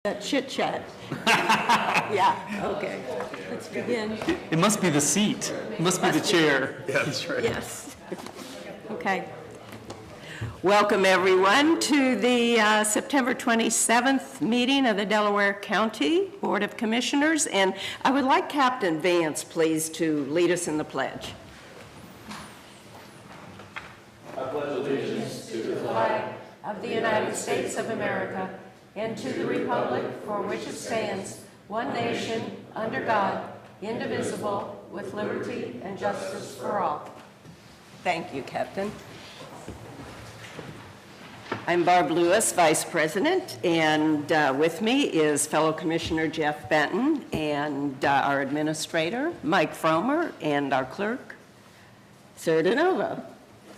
That chit chat. Yeah, okay. Let's begin. It must be the seat. It must be the chair. Yeah, that's right. Yes. Okay. Welcome, everyone, to the September 27th meeting of the Delaware County Board of Commissioners. And I would like Captain Vance, please, to lead us in the pledge. I pledge allegiance to the flag of the United States of America and to the republic for which it stands, one nation, under God, indivisible, with liberty and justice for all. Thank you, Captain. I'm Barb Lewis, Vice President, and with me is fellow Commissioner Jeff Benton and our Administrator, Mike Fromer, and our Clerk, Sarah DeNova.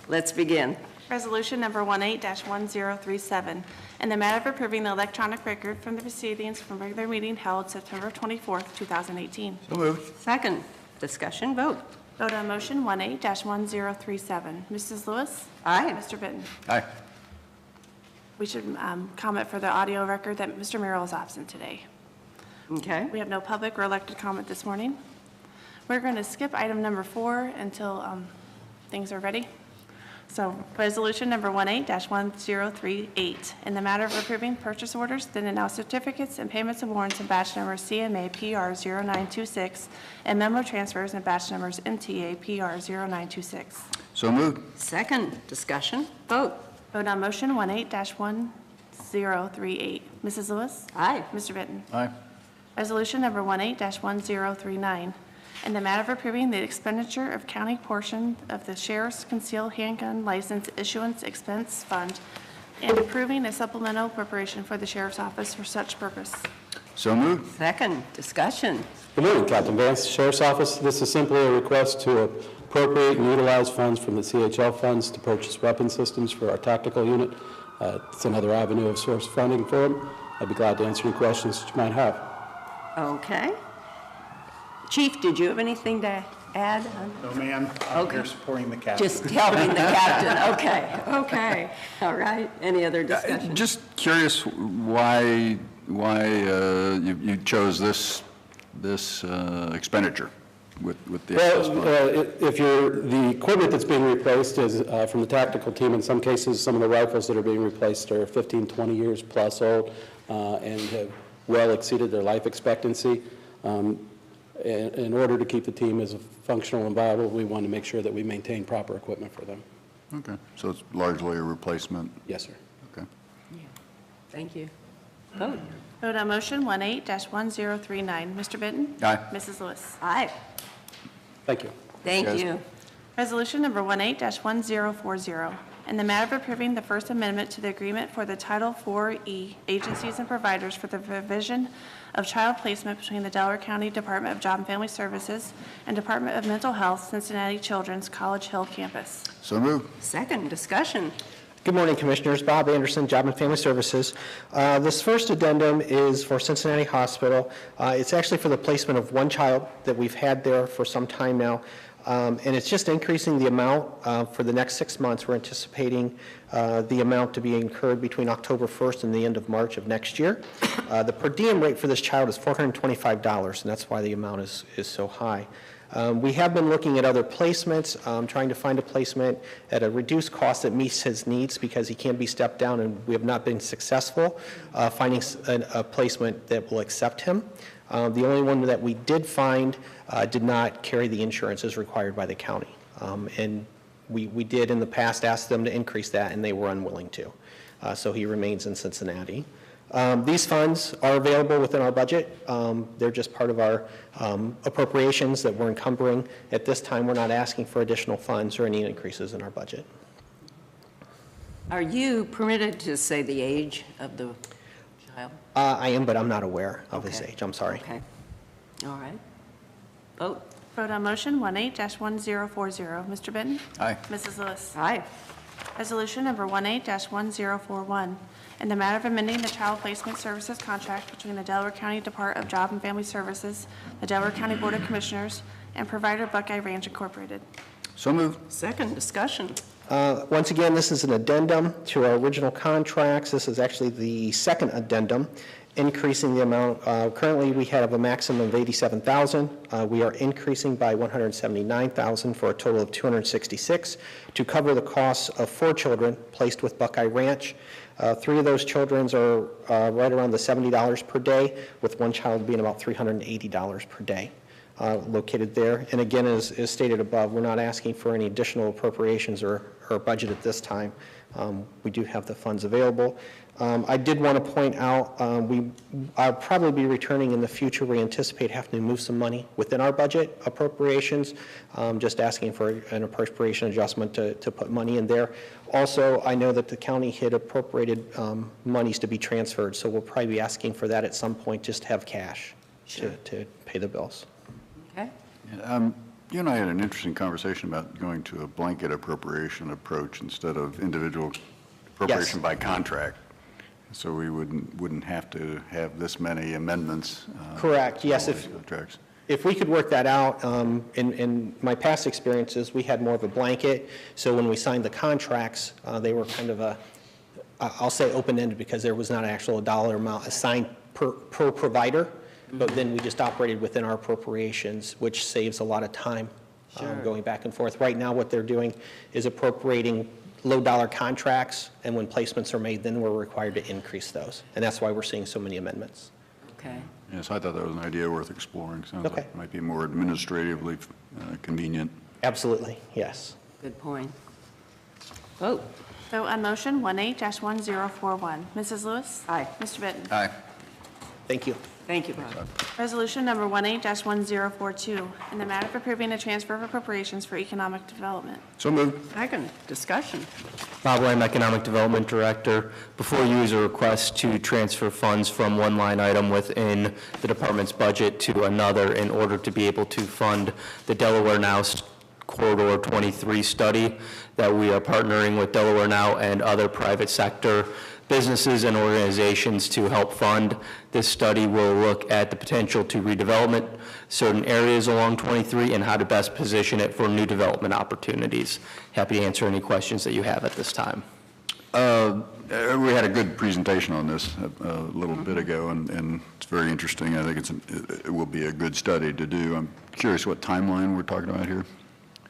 Let's begin. Resolution number 18-1037, in the matter of approving the electronic record from the proceedings from regular meeting held September 24th, 2018. So moved. Second, discussion, vote. Vote on motion 18-1037. Mrs. Lewis? Aye. Mr. Benton? Aye. We should comment for the audio record that Mr. Merrill is absent today. Okay. We have no public or elected comment this morning. We're going to skip item number 4 until things are ready. So, resolution number 18-1038, in the matter of approving purchase orders, then and now certificates and payments of warrants in batch number CMA PR 0926 and memo transfers in batch numbers MTA PR 0926. So moved. Second, discussion, vote. Vote on motion 18-1038. Mrs. Lewis? Aye. Mr. Benton? Aye. Resolution number 18-1039, in the matter of approving the expenditure of county portion of the Sheriff's Concealed Handgun License Issuance Expense Fund and approving a supplemental appropriation for the Sheriff's Office for such purpose. So moved. Second, discussion. Good morning, Captain Vance, Sheriff's Office. This is simply a request to appropriate and utilize funds from the CHL funds to purchase weapon systems for our tactical unit. It's another avenue of source funding for them. I'd be glad to answer any questions that you might have. Okay. Chief, did you have anything to add? No, ma'am. I'm here supporting the captain. Just helping the captain. Okay. All right. Any other discussion? Just curious why you chose this expenditure with the excess fund? The equipment that's being replaced is from the tactical team. In some cases, some of the rifles that are being replaced are 15, 20 years plus old and have well exceeded their life expectancy. In order to keep the team as functional and viable, we want to make sure that we maintain proper equipment for them. Okay, so it's largely a replacement? Yes, sir. Okay. Thank you. Vote. Vote on motion 18-1039. Mr. Benton? Aye. Mrs. Lewis? Aye. Thank you. Thank Yes. you. Resolution number 18-1040, in the matter of approving the First Amendment to the agreement for the Title IV-E agencies and providers for the provision of child placement between the Delaware County Department of Job and Family Services and Department of Mental Health, Cincinnati Children's College Hill campus. So moved. Second, discussion. Good morning, Commissioners. Bob Anderson, Job and Family Services. This first addendum is for Cincinnati Hospital. It's actually for the placement of one child that we've had there for some time now. And it's just increasing the amount for the next 6 months. We're anticipating the amount to be incurred between October 1st and the end of March of next year. The per diem rate for this child is $425, and that's why the amount is so high. We have been looking at other placements, trying to find a placement at a reduced cost that meets his needs because he can't be stepped down, and we have not been successful finding a placement that will accept him. The only one that we did find did not carry the insurance as required by the county. And we did in the past ask them to increase that, and they were unwilling to. So he remains in Cincinnati. These funds are available within our budget. They're just part of our appropriations that we're encumbering. At this time, we're not asking for additional funds or any increases in our budget. Are you permitted to say the age of the child? I am, but I'm not aware of his Okay. age. I'm sorry. Okay. All right. Vote. Vote on motion 18-1040. Mr. Benton? Aye. Mrs. Lewis? Aye. Resolution number 18-1041, in the matter of amending the child placement services contract between the Delaware County Department of Job and Family Services, the Delaware County Board of Commissioners, and provider Buckeye Ranch Incorporated. So moved. Second, discussion. Once again, this is an addendum to our original contracts. This is actually the second addendum. increasing the amount. Currently, we have a maximum of $87,000. We are increasing by $179,000 for a total of $266 to cover the costs of 4 children placed with Buckeye Ranch. 3 of those children are right around the $70 per day, with 1 child being about $380 per day. Located there. And again, as stated above, we're not asking for any additional appropriations or budget at this time. We do have the funds available. I did want to point out, I'll probably be returning in the future. We anticipate having to move some money within our budget appropriations, just asking for an appropriation adjustment to put money in there. Also, I know that the county had appropriated monies to be transferred, so we'll probably be asking for that at some point, just to have cash to pay the bills. Okay. You and I had an interesting conversation about going to a blanket appropriation approach instead of individual appropriation by contract. So we wouldn't have to have this many amendments. Correct, yes. to all these contracts. If we could work that out, in my past experiences, we had more of a blanket. So when we signed the contracts, they were kind of I'll say open-ended, because there was not an actual dollar amount assigned per provider. But then we just operated within our appropriations, which saves a lot of time going back and forth. Right now, what they're doing is appropriating low-dollar contracts, and when placements are made, then we're required to increase those. And that's why we're seeing so many amendments. Okay. Yes, I thought that was an idea worth exploring. Sounds Okay. like it might be more administratively convenient. Absolutely, yes. Good point. Vote. Vote on motion 18-1041. Mrs. Lewis? Aye. Mr. Benton? Aye. Thank you. Thank you, Bob. Resolution number 18-1042, in the matter of approving a transfer of appropriations for economic development. So moved. Second, discussion. Bob Lamb, Economic Development Director. Before you is a request to transfer funds from one line item within the department's budget to another in order to be able to fund the Delaware Now Corridor 23 study that we are partnering with Delaware Now and other private sector businesses and organizations to help fund. This study will look at the potential to redevelopment certain areas along 23 and how to best position it for new development opportunities. Happy to answer any questions that you have at this time. We had a good presentation on this a little bit ago, and it's very interesting. I think it will be a good study to do. I'm curious what timeline we're talking about here.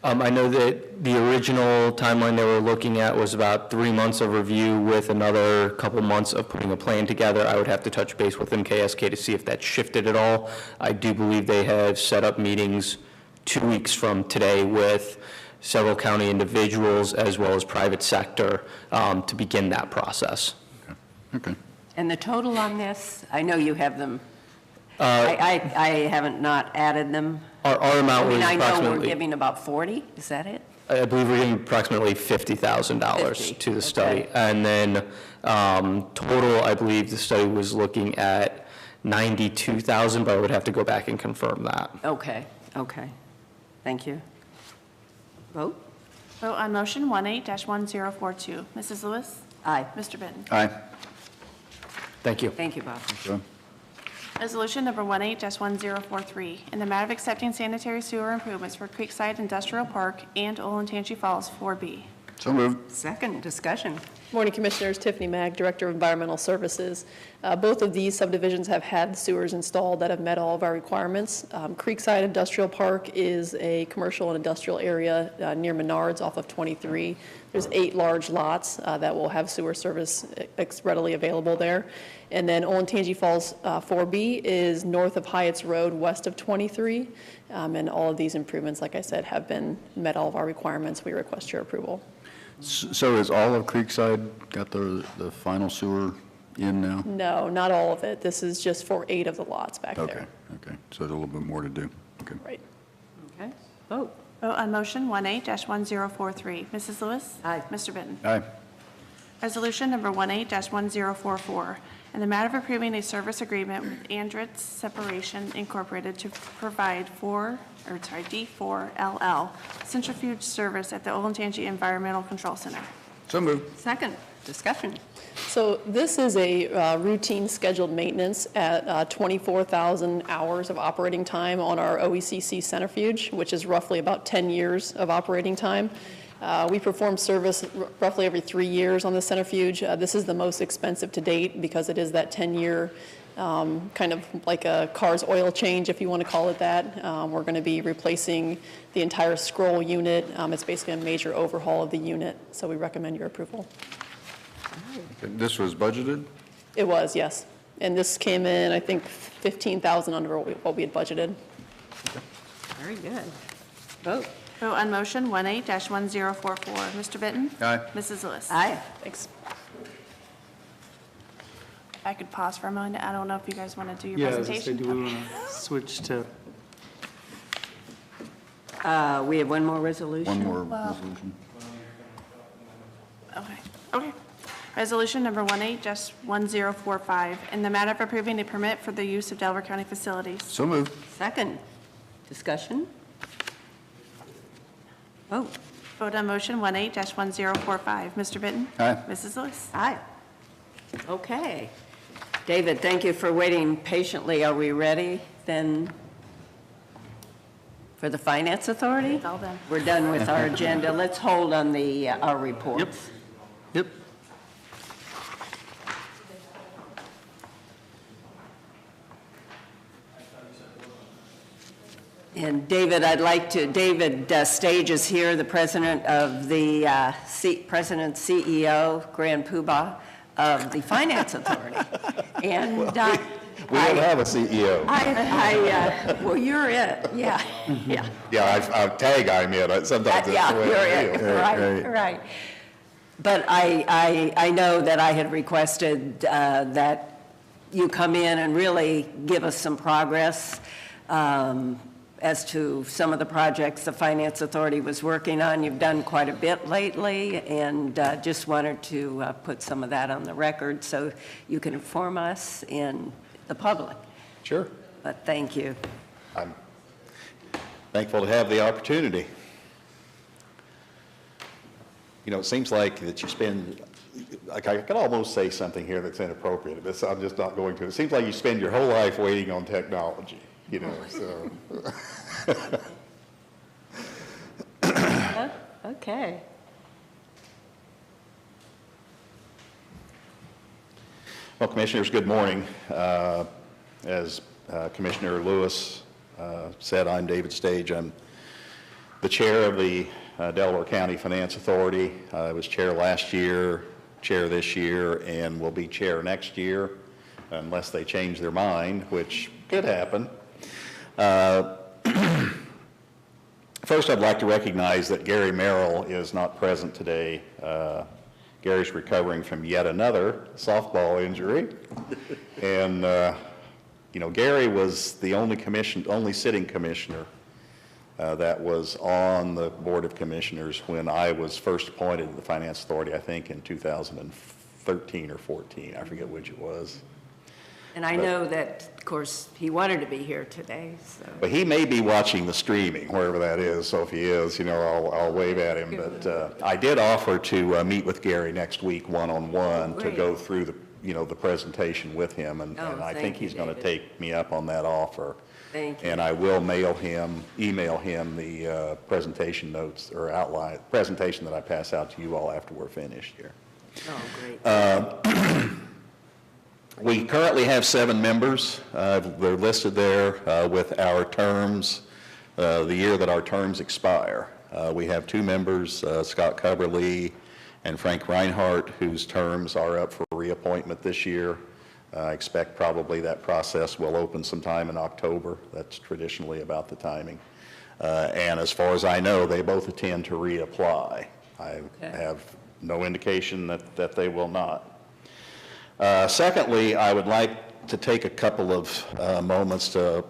I know that the original timeline they were looking at was about 3 months of review with another couple months of putting a plan together. I would have to touch base with MKSK to see if that shifted at all. I do believe they have set up meetings 2 weeks from today with several county individuals as well as private sector to begin that process. Okay. And the total on this, I know you have them. I haven't not added them. Our amount was I know we're approximately, giving about 40, is that it? I believe we're giving approximately $50,000 50, to the study. okay. And then total, I believe the study was looking at $92,000, but I would have to go back and confirm that. Okay, okay. Thank you. Vote? Vote on motion 18-1042. Mrs. Lewis? Aye. Mr. Benton? Aye. Thank you. Thank you, Bob. So, Resolution number 18-1043, in the matter of accepting sanitary sewer improvements for Creekside Industrial Park and Olentangy Falls 4B. so moved. Second, discussion. Morning, Commissioners. Tiffany Mag, Director of Environmental Services. Both of these subdivisions have had sewers installed that have met all of our requirements. Creekside Industrial Park is a commercial and industrial area near Menards off of 23. There's 8 large lots that will have sewer service readily available there. And then Olentangy Falls 4B is north of Hyatt's Road, west of 23. And all of these improvements, like I said, have met all of our requirements. We request your approval. So is all of Creekside got the final sewer in now? No, not all of it. This is just for 8 of the lots back Okay, there. okay. So there's a little bit more to do. Okay. Right. Okay, vote. Vote on motion 18-1043. Mrs. Lewis? Aye. Mr. Benton? Aye. Resolution number 18-1044, in the matter of approving a service agreement with Andritz Separation Incorporated to provide D4LL centrifuge service at the Olentangy Environmental Control Center. So moved. Second, discussion. So this is a routine scheduled maintenance at 24,000 hours of operating time on our OECC centrifuge, which is roughly about 10 years of operating time. We perform service roughly every 3 years on the centrifuge. This is the most expensive to date because it is that 10-year kind of like a car's oil change, if you want to call it that. We're going to be replacing the entire scroll unit. It's basically a major overhaul of the unit, so we recommend your approval. This was budgeted? It was, yes. And this came in, I think, 15,000 under what we had budgeted. Very good. Vote. Vote on motion 18-1044. Mr. Benton? Aye. Mrs. Lewis? Aye. Thanks. I could pause for a moment. I don't know if you guys want to do your Yeah, as I say, presentation. do we want to switch to, We have one more resolution. One more resolution. Okay. Resolution number 18-1045, in the matter of approving a permit for the use of Delaware County facilities. So moved. Second. Discussion? Vote. Vote on motion 18-1045. Mr. Benton? Aye. Mrs. Lewis? Aye. Okay. David, thank you for waiting patiently. Are we ready then for the Finance Authority? It's all done. We're done with our agenda. Let's hold on the, our reports. yep. And David, David Stage is here, the president of the, president CEO, Grand Poobah of the Finance Authority. And We don't have a CEO. well, you're it, yeah, yeah. Yeah, I tag I'm it. Sometimes that's Yeah, the way you're I it, feel. right, right. But I know that I had requested that you come in and really give us some progress as to some of the projects the Finance Authority was working on. You've done quite a bit lately, and just wanted to put some of that on the record so you can inform us and the public. Sure. But thank you. I'm thankful to have the opportunity. You know, it seems like that you spend, like I could almost say something here that's inappropriate, but I'm just not going to. It seems like you spend your whole life waiting on technology, you know, so. Okay. Well, Commissioners, good morning. As Commissioner Lewis said, I'm David Stage. I'm the chair of the Delaware County Finance Authority. I was chair last year, chair this year, and will be chair next year unless they change their mind, which could happen. First, I'd like to recognize that Gary Merrill is not present today. Gary's recovering from yet another softball injury. And, you know, Gary was the only sitting commissioner that was on the Board of Commissioners when I was first appointed to the Finance Authority, I think in 2013 or 14. I forget which it was. And I know that, of course, he wanted to be here today, so. But he may be watching the streaming, wherever that is, so if he is, you know, I'll wave at him. But I did offer to meet with Gary next week one-on-one to go through the, you know, the presentation with him, and I think he's going to take me up on that offer. Thank you. And I will email him the presentation notes or outline, presentation that I pass out to you all after we're finished here. Oh, great. We currently have 7 members. They're listed there with our terms, the year that our terms expire. We have 2 members, Scott Coverly and Frank Reinhardt, whose terms are up for reappointment this year. I expect probably that process will open sometime in October. That's traditionally about the timing. And as far as I know, they both intend to reapply. I have no indication that they will not. Secondly, I would like to take a couple of moments to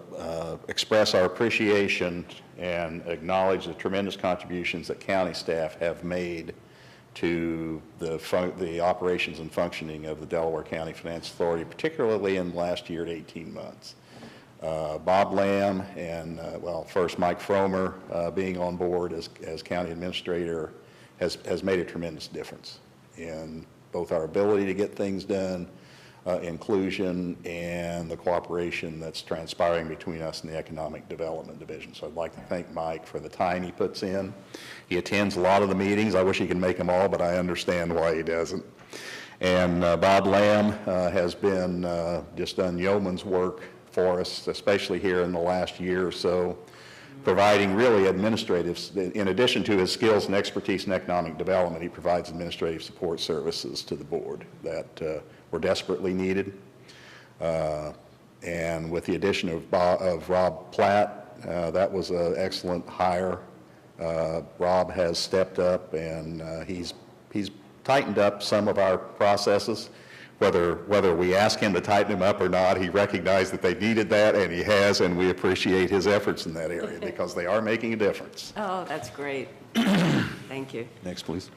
express our appreciation and acknowledge the tremendous contributions that county staff have made to the operations and functioning of the Delaware County Finance Authority, particularly in the last year to 18 months. Bob Lamb and, well, first Mike Fromer being on board as county administrator has made a tremendous difference in both our ability to get things done, inclusion, and the cooperation that's transpiring between us and the Economic Development Division. So I'd like to thank Mike for the time he puts in. He attends a lot of the meetings. I wish he could make them all, but I understand why he doesn't. And Bob Lamb has been just done yeoman's work for us, especially here in the last year or so, providing really administrative, in addition to his skills and expertise in economic development, he provides administrative support services to the board that were desperately needed. And with the addition of Rob Platt, that was an excellent hire. Rob has stepped up, and he's tightened up some of our processes. Whether we ask him to tighten them up or not, he recognized that they needed that, and he has, and we appreciate his efforts in that area because they are making a difference. Oh, that's great. Thank you. Next, please.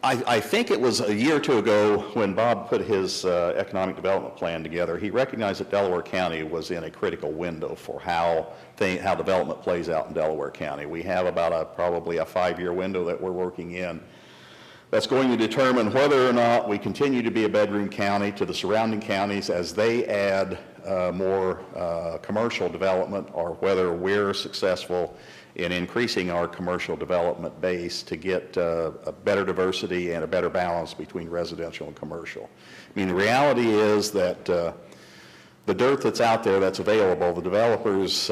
I think it was a year or two ago when Bob put his economic development plan together, he recognized that Delaware County was in a critical window for how development plays out in Delaware County. We have about probably a 5-year window that we're working in that's going to determine whether or not we continue to be a bedroom county to the surrounding counties as they add more commercial development, or whether we're successful in increasing our commercial development base to get a better diversity and a better balance between residential and commercial. I mean, the reality is that the dirt that's out there that's available, the developers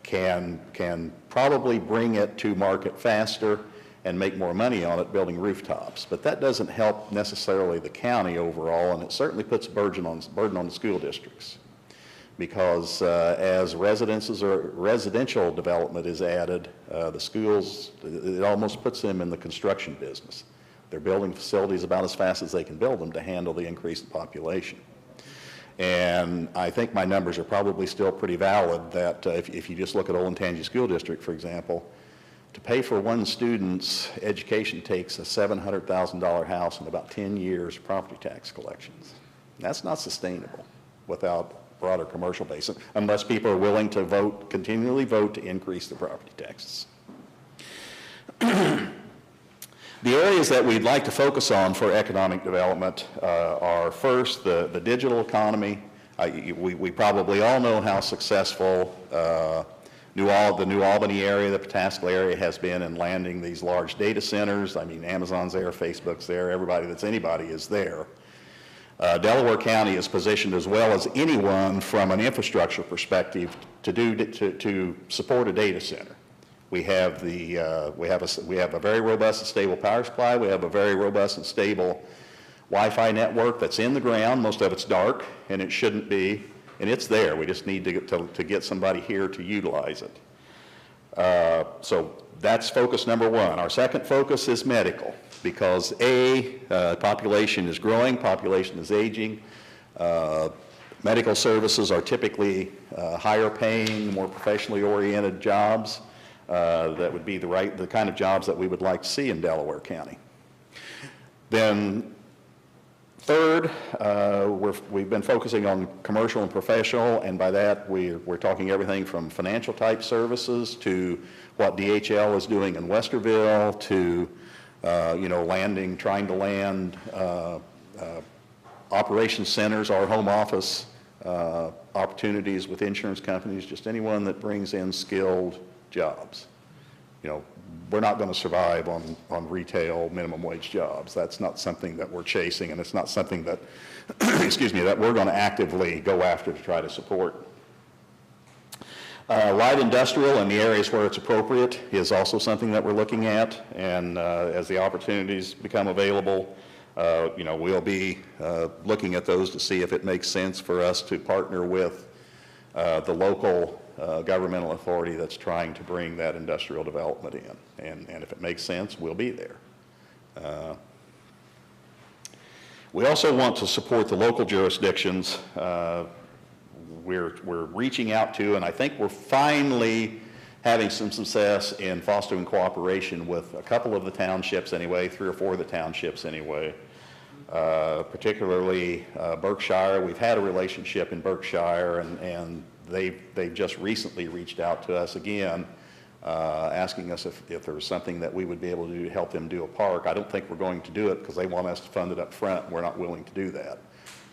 can probably bring it to market faster and make more money on it building rooftops. But that doesn't help necessarily the county overall, and it certainly puts a burden on the school districts. Because as residential development is added, the schools, it almost puts them in the construction business. They're building facilities about as fast as they can build them to handle the increase in population. And I think my numbers are probably still pretty valid that if you just look at Olentangy School District, for example, to pay for one student's education takes a $700,000 house and about 10 years of property tax collections. That's not sustainable without broader commercial base, unless people are willing to continually vote to increase the property taxes. The areas that we'd like to focus on for economic development are first the digital economy. We probably all know how successful the New Albany area, the Pataskala area has been in landing these large data centers. I mean, Amazon's there, Facebook's there, everybody that's anybody is there. Delaware County is positioned as well as anyone from an infrastructure perspective to support a data center. We have a very robust and stable power supply. We have a very robust and stable Wi-Fi network that's in the ground. Most of it's dark, and it shouldn't be. And it's there. We just need to get somebody here to utilize it. So that's focus number one. Our second focus is medical, because population is growing, population is aging. Medical services are typically higher paying, more professionally oriented jobs. That would be the kind of jobs that we would like to see in Delaware County. Then third, we've been focusing on commercial and professional, and by that we're talking everything from financial type services to what DHL is doing in Westerville to trying to land operations centers, our home office opportunities with insurance companies, just anyone that brings in skilled jobs. We're not going to survive on retail minimum wage jobs. That's not something that we're chasing, and it's not something that, that we're going to actively go after to try to support. Light industrial in the areas where it's appropriate is also something that we're looking at, and as the opportunities become available, we'll be looking at those to see if it makes sense for us to partner with the local governmental authority that's trying to bring that industrial development in. And if it makes sense, we'll be there. We also want to support the local jurisdictions. We're reaching out to, and I think we're finally having some success in fostering cooperation with a couple of the townships anyway, 3 or 4 of the townships anyway. Particularly Berkshire. We've had a relationship in Berkshire, and they've just recently reached out to us again, asking us if there was something that we would be able to do to help them do a park. I don't think we're going to do it because they want us to fund it up front. We're not willing to do that.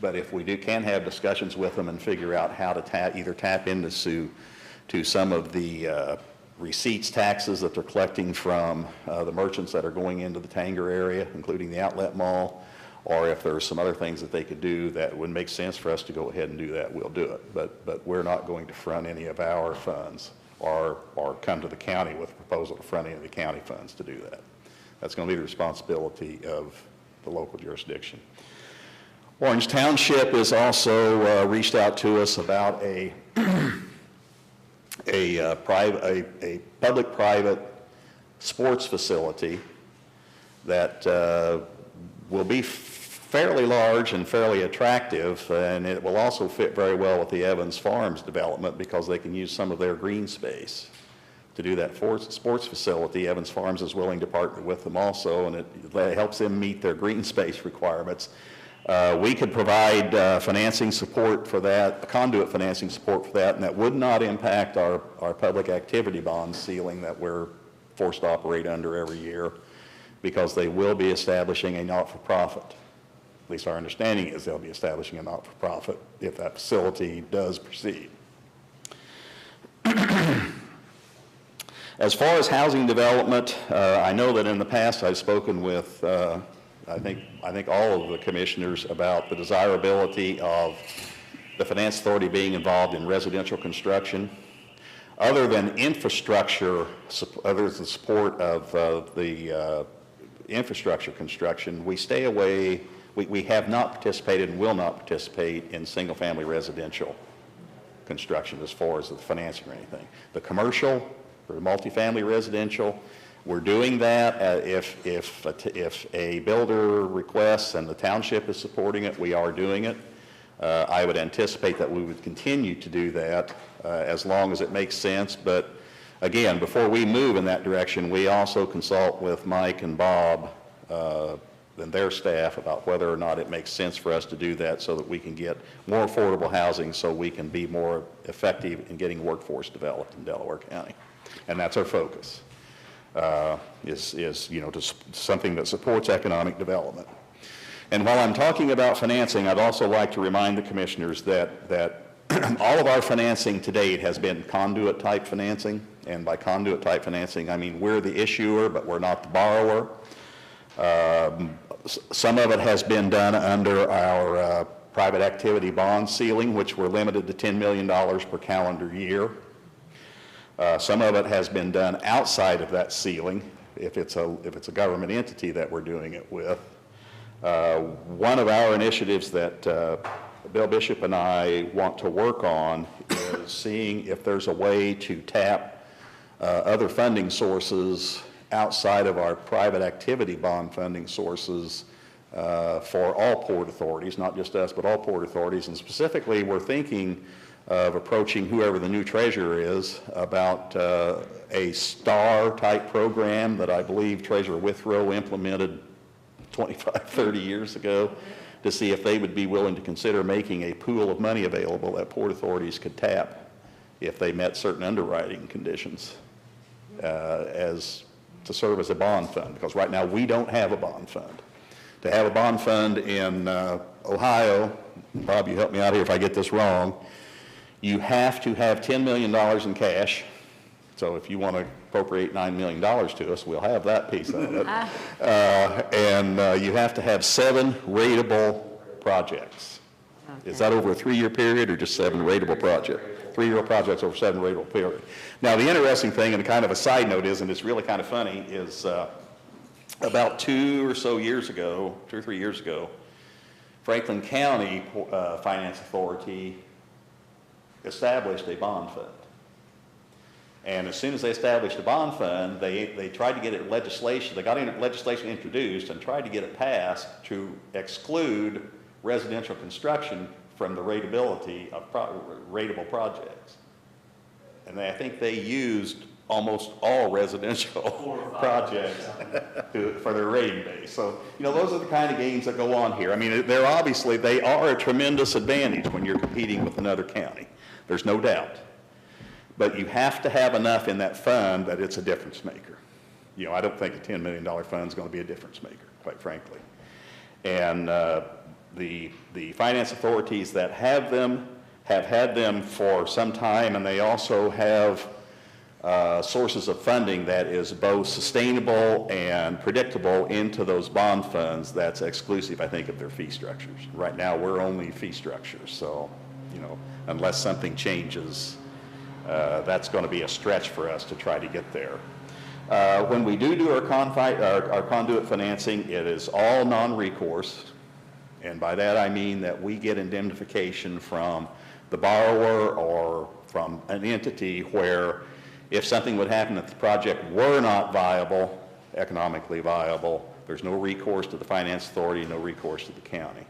But if we can have discussions with them and figure out how to either tap into some of the receipts, taxes that they're collecting from the merchants that are going into the Tanger area, including the outlet mall, or if there's some other things that they could do that would make sense for us to go ahead and do that, we'll do it. But we're not going to front any of our funds or come to the county with a proposal to front any of the county funds to do that. That's going to be the responsibility of the local jurisdiction. Orange Township has also reached out to us about a public-private sports facility that will be fairly large and fairly attractive, and it will also fit very well with the Evans Farms development because they can use some of their green space to do that sports facility. Evans Farms is willing to partner with them also, and it helps them meet their green space requirements. We could provide financing support for that, conduit financing support for that, and that would not impact our public activity bond ceiling that we're forced to operate under every year, because they will be establishing a not-for-profit. At least our understanding is they'll be establishing a not-for-profit if that facility does proceed. As far as housing development, I know that in the past I've spoken with I think all of the commissioners about the desirability of the Finance Authority being involved in residential construction. Other than infrastructure, other than support of the infrastructure construction, we stay away, we have not participated and will not participate in single-family residential construction as far as the financing or anything. The commercial or multifamily residential, we're doing that. If a builder requests and the township is supporting it, we are doing it. I would anticipate that we would continue to do that as long as it makes sense. But again, before we move in that direction, we also consult with Mike and Bob and their staff about whether or not it makes sense for us to do that so that we can get more affordable housing, so we can be more effective in getting workforce developed in Delaware County. And that's our focus. Is something that supports economic development. And while I'm talking about financing, I'd also like to remind the commissioners that all of our financing to date has been conduit type financing, and by conduit type financing I mean we're the issuer but we're not the borrower. Some of it has been done under our private activity bond ceiling, which we're limited to $10 million per calendar year. Some of it has been done outside of that ceiling, if it's a government entity that we're doing it with. One of our initiatives that Bill Bishop and I want to work on is seeing if there's a way to tap other funding sources outside of our private activity bond funding sources for all port authorities, not just us, but all port authorities. And specifically, we're thinking of approaching whoever the new treasurer is about a STAR type program that I believe Treasurer Withrow implemented 25, 30 years ago, to see if they would be willing to consider making a pool of money available that port authorities could tap if they met certain underwriting conditions as to serve as a bond fund, because right now we don't have a bond fund. To have a bond fund in Ohio, Bob, you help me out here if I get this wrong, you have to have $10 million in cash. So if you want to appropriate $9 million to us, we'll have that piece of it. And you have to have 7 rateable projects. Okay. Is that over a 3-year period or just 7 rateable projects? 3-year projects over 7 rateable period. Now the interesting thing, and kind of a side note is, and it's really kind of funny, is about 2 or 3 years ago, Franklin County Finance Authority established a bond fund. And as soon as they established a bond fund, they tried to get it legislation, they got legislation introduced and tried to get it passed to exclude residential construction from the rateability of rateable projects. And I think they used almost all residential projects for their rating base. So, those are the kind of games that go on here. I mean, they are a tremendous advantage when you're competing with another county. There's no doubt. But you have to have enough in that fund that it's a difference maker. I don't think a $10 million fund is going to be a difference maker, quite frankly. And the finance authorities that have them have had them for some time, and they also have sources of funding that is both sustainable and predictable into those bond funds that's exclusive, I think, of their fee structures. Right now, we're only fee structures, so, you know, unless something changes, that's going to be a stretch for us to try to get there. When we do our conduit financing, it is all non-recourse, and by that I mean that we get indemnification from the borrower or from an entity where if something would happen if the project were not viable, economically viable, there's no recourse to the finance authority, no recourse to the county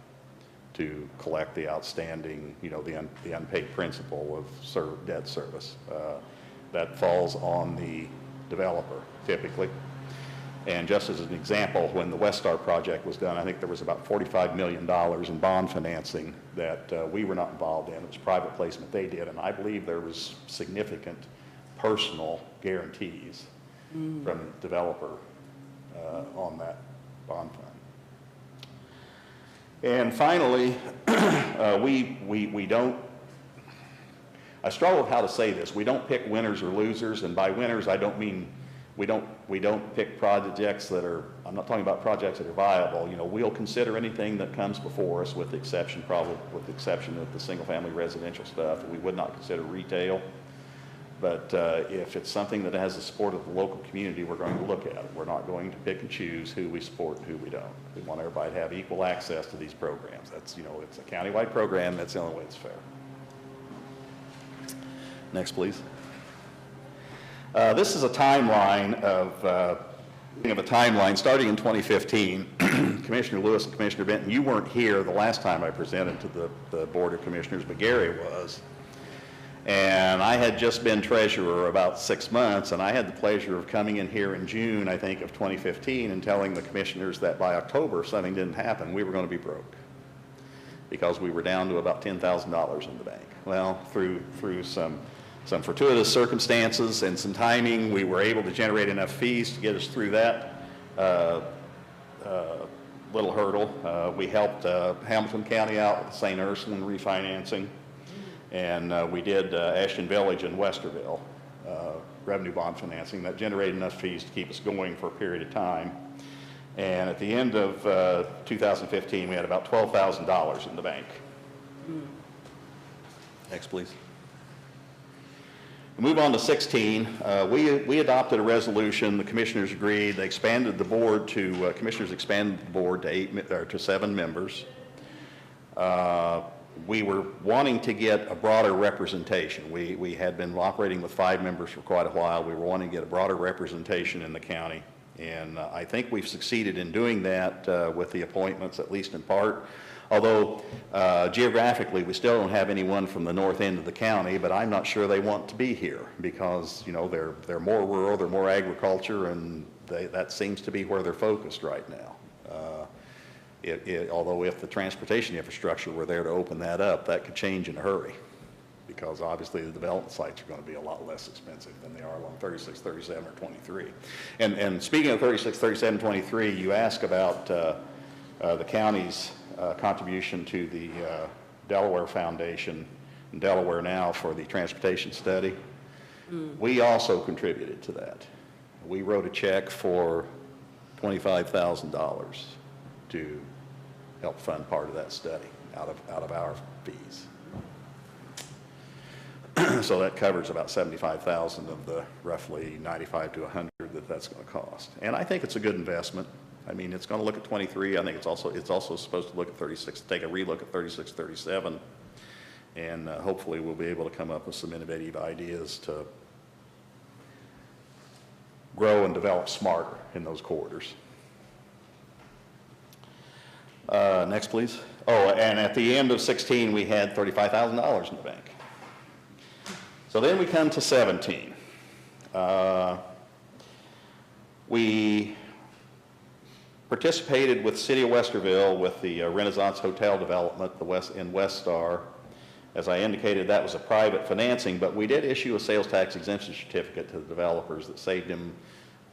to collect the outstanding, you know, the unpaid principal of debt service. That falls on the developer, typically. And just as an example, when the Westar project was done, I think there was about $45 million in bond financing that we were not involved in. It was private placement they did, and I believe there was significant personal guarantees from the developer on that bond fund. And finally, we don't, I struggle with how to say this, we don't pick winners or losers, and by winners I don't mean we don't pick projects that are, I'm not talking about projects that are viable. You know, we'll consider anything that comes before us with the exception, probably with the exception of the single family residential stuff. We would not consider retail. But if it's something that has the support of the local community, we're going to look at it. We're not going to pick and choose who we support and who we don't. We want everybody to have equal access to these programs. That's, you know, it's a countywide program. That's the only way it's fair. Next, please. This is a timeline of starting in 2015. Commissioner Lewis and Commissioner Benton, you weren't here the last time I presented to the Board of Commissioners, but Gary was. And I had just been treasurer about 6 months, and I had the pleasure of coming in here in June, I think, of 2015 and telling the commissioners that by October, if something didn't happen, we were going to be broke because we were down to about $10,000 in the bank. Well, through some fortuitous circumstances and some timing, we were able to generate enough fees to get us through that little hurdle. We helped Hamilton County out with the St. Ursula refinancing. And we did Ashton Village and Westerville revenue bond financing that generated enough fees to keep us going for a period of time. And at the end of 2015, we had about $12,000 in the bank. Next, please. We move on to 16. We adopted a resolution. The commissioners agreed. They expanded the board to commissioners expanded the board to 7 members. We were wanting to get a broader representation. We had been operating with 5 members for quite a while. We were wanting to get a broader representation in the county. And I think we've succeeded in doing that with the appointments, at least in part. Although geographically, we still don't have anyone from the north end of the county, but I'm not sure they want to be here because, you know, they're more rural, they're more agriculture, and that seems to be where they're focused right now. Although if the transportation infrastructure were there to open that up, that could change in a hurry because obviously the development sites are going to be a lot less expensive than they are along 36, 37, or 23. And speaking of 36, 37, 23, you ask about the county's contribution to the Delaware Foundation and Delaware Now for the transportation study. We also contributed to that. We wrote a check for $25,000 to help fund part of that study out of our fees. So that covers about 75,000 of the roughly 95 to 100 that's going to cost. And I think it's a good investment. I mean, it's going to look at 23. I think it's also supposed to look at 36, take a relook at 36, 37, and hopefully we'll be able to come up with some innovative ideas to grow and develop smarter in those corridors. Next, please. Oh, and at the end of 16, we had $35,000 in the bank. So then we come to 17. We participated with City of Westerville with the Renaissance Hotel development in Westar. As I indicated, that was a private financing, but we did issue a sales tax exemption certificate to the developers that saved them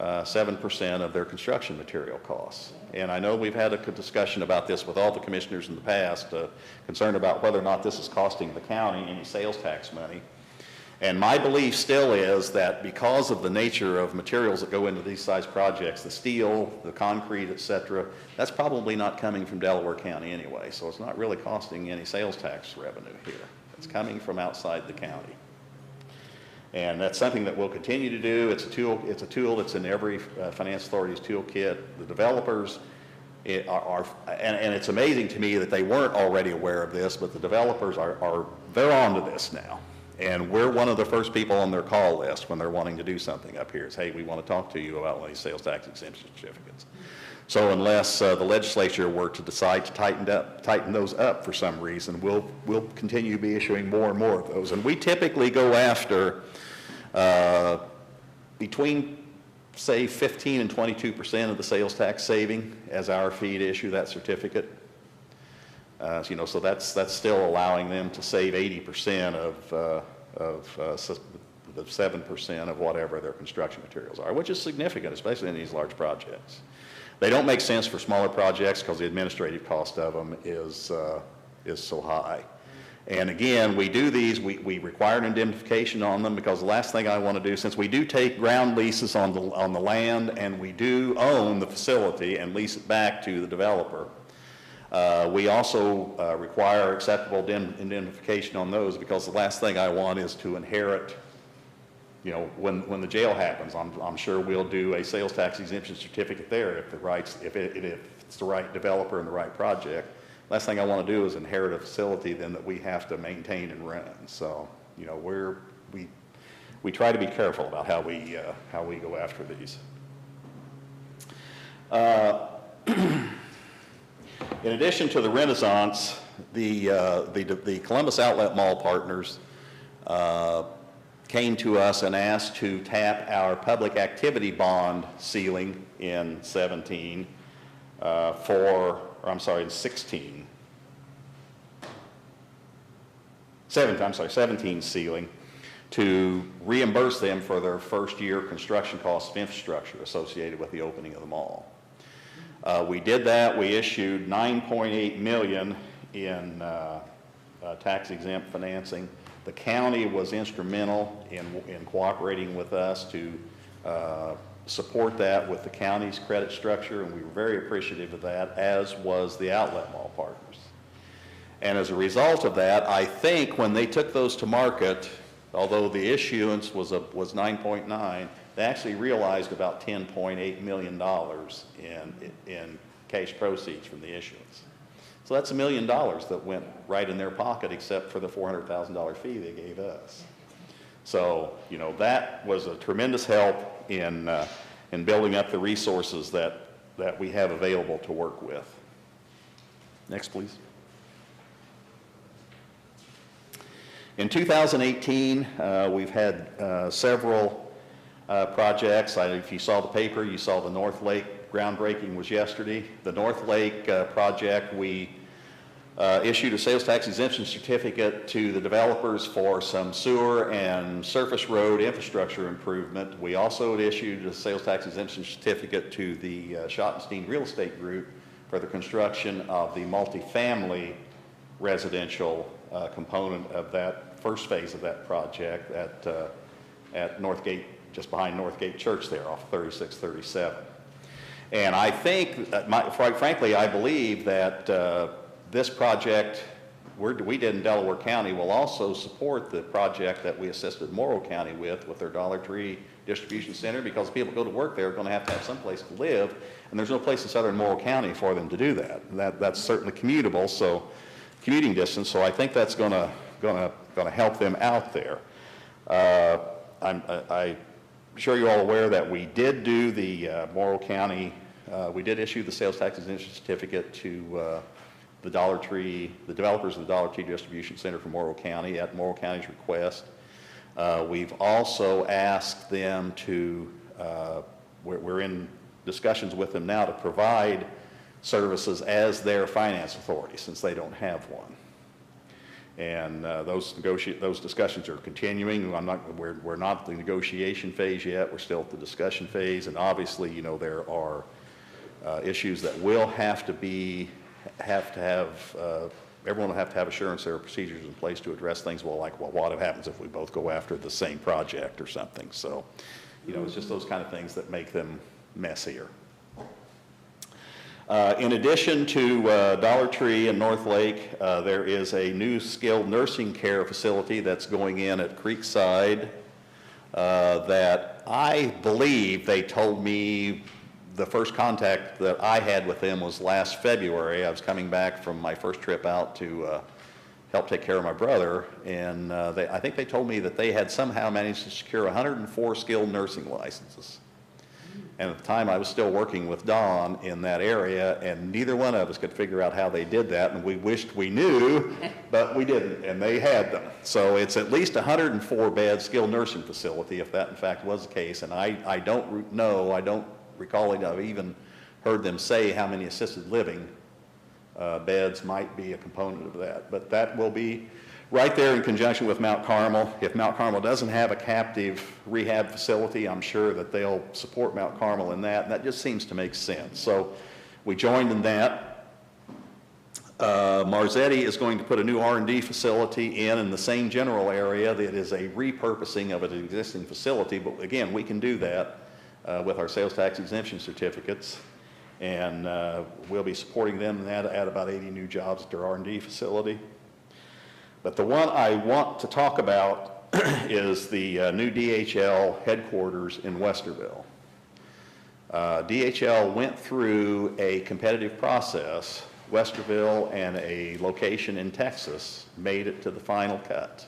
7% of their construction material costs. And I know we've had a discussion about this with all the commissioners in the past, concerned about whether or not this is costing the county any sales tax money. And my belief still is that because of the nature of materials that go into these size projects, the steel, the concrete, et cetera, that's probably not coming from Delaware County anyway. So it's not really costing any sales tax revenue here. It's coming from outside the county. And that's something that we'll continue to do. It's a tool that's in every finance authority's toolkit. The developers and it's amazing to me that they weren't already aware of this, but the developers they're onto this now. And we're one of the first people on their call list when they're wanting to do something up here is, hey, we want to talk to you about one of these sales tax exemption certificates. So unless the legislature were to decide to tighten those up for some reason, we'll continue to be issuing more and more of those. And we typically go after between, say, 15 and 22% of the sales tax saving as our fee to issue that certificate. So that's still allowing them to save 80% of the 7% of whatever their construction materials are, which is significant, especially in these large projects. They don't make sense for smaller projects because the administrative cost of them is so high. And again, we do these, we require an indemnification on them because the last thing I want to do, since we do take ground leases on the land and we do own the facility and lease it back to the developer, we also require acceptable indemnification on those because the last thing I want is to inherit, when the jail happens, I'm sure we'll do a sales tax exemption certificate there if it's the right developer and the right project. Last thing I want to do is inherit a facility then that we have to maintain and run. So, we try to be careful about how we go after these. In addition to the Renaissance, the Columbus Outlet Mall partners came to us and asked to tap our public activity bond ceiling in 17 17 ceiling to reimburse them for their first year construction costs of infrastructure associated with the opening of the mall. We did that. We issued $9.8 million in tax-exempt financing. The county was instrumental in cooperating with us to support that with the county's credit structure, and we were very appreciative of that, as was the outlet mall partners. And as a result of that, I think when they took those to market, although the issuance was 9.9, they actually realized about $10.8 million in cash proceeds from the issuance. So that's $1 million that went right in their pocket, except for the $400,000 fee they gave us. So, that was a tremendous help in building up the resources that we have available to work with. Next, please. In 2018, we've had several projects. If you saw the paper, you saw the North Lake groundbreaking was yesterday. The North Lake project, we issued a sales tax exemption certificate to the developers for some sewer and surface road infrastructure improvement. We also issued a sales tax exemption certificate to the Schottenstein Real Estate Group for the construction of the multifamily residential component of that first phase of that project at Northgate, just behind Northgate Church there off 3637. And I think, quite frankly, I believe that this project we did in Delaware County will also support the project that we assisted Morrow County with their Dollar Tree distribution center, because people go to work there are going to have some place to live, and there's no place in southern Morrow County for them to do that. That's certainly commutable, so commuting distance, so I think that's going to help them out there. I'm sure you're all aware that we did do the Morrow County, we did issue the sales tax exemption certificate to the developers of the Dollar Tree Distribution Center for Morrow County at Morrow County's request. We've also asked them to, we're in discussions with them now to provide services as their finance authority, since they don't have one. And those discussions are continuing. We're not at the negotiation phase yet. We're still at the discussion phase. And obviously, there are issues that will have to have everyone will have to have assurance there are procedures in place to address things, well, like, well, what happens if we both go after the same project or something? So, you know, it's just those kind of things that make them messier. In addition to Dollar Tree and North Lake, there is a new skilled nursing care facility that's going in at Creekside that I believe they told me the first contact that I had with them was last February. I was coming back from my first trip out to help take care of my brother, and I think they told me that they had somehow managed to secure 104 skilled nursing licenses. And at the time, I was still working with Don in that area, and neither one of us could figure out how they did that, and we wished we knew, but we didn't, and they had them. So it's at least a 104-bed skilled nursing facility, if that in fact was the case, and I don't know, I don't recall I've even heard them say how many assisted living beds might be a component of that. But that will be right there in conjunction with Mount Carmel. If Mount Carmel doesn't have a captive rehab facility, I'm sure that they'll support Mount Carmel in that, and that just seems to make sense. So we joined in that. Marzetti is going to put a new R&D facility in the same general area that is a repurposing of an existing facility, but again, we can do that with our sales tax exemption certificates, and we'll be supporting them in that, add about 80 new jobs at their R&D facility. But the one I want to talk about is the new DHL headquarters in Westerville. DHL went through a competitive process. Westerville and a location in Texas made it to the final cut.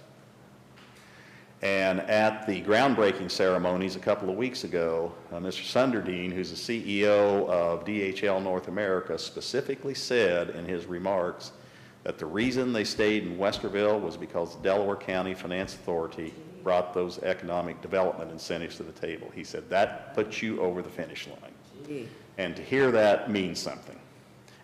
And at the groundbreaking ceremonies a couple of weeks ago, Mr. Sunderdeen, who's the CEO of DHL North America, specifically said in his remarks that the reason they stayed in Westerville was because the Delaware County Finance Authority brought those economic development incentives to the table. He said that puts you over the finish line. And to hear that means something.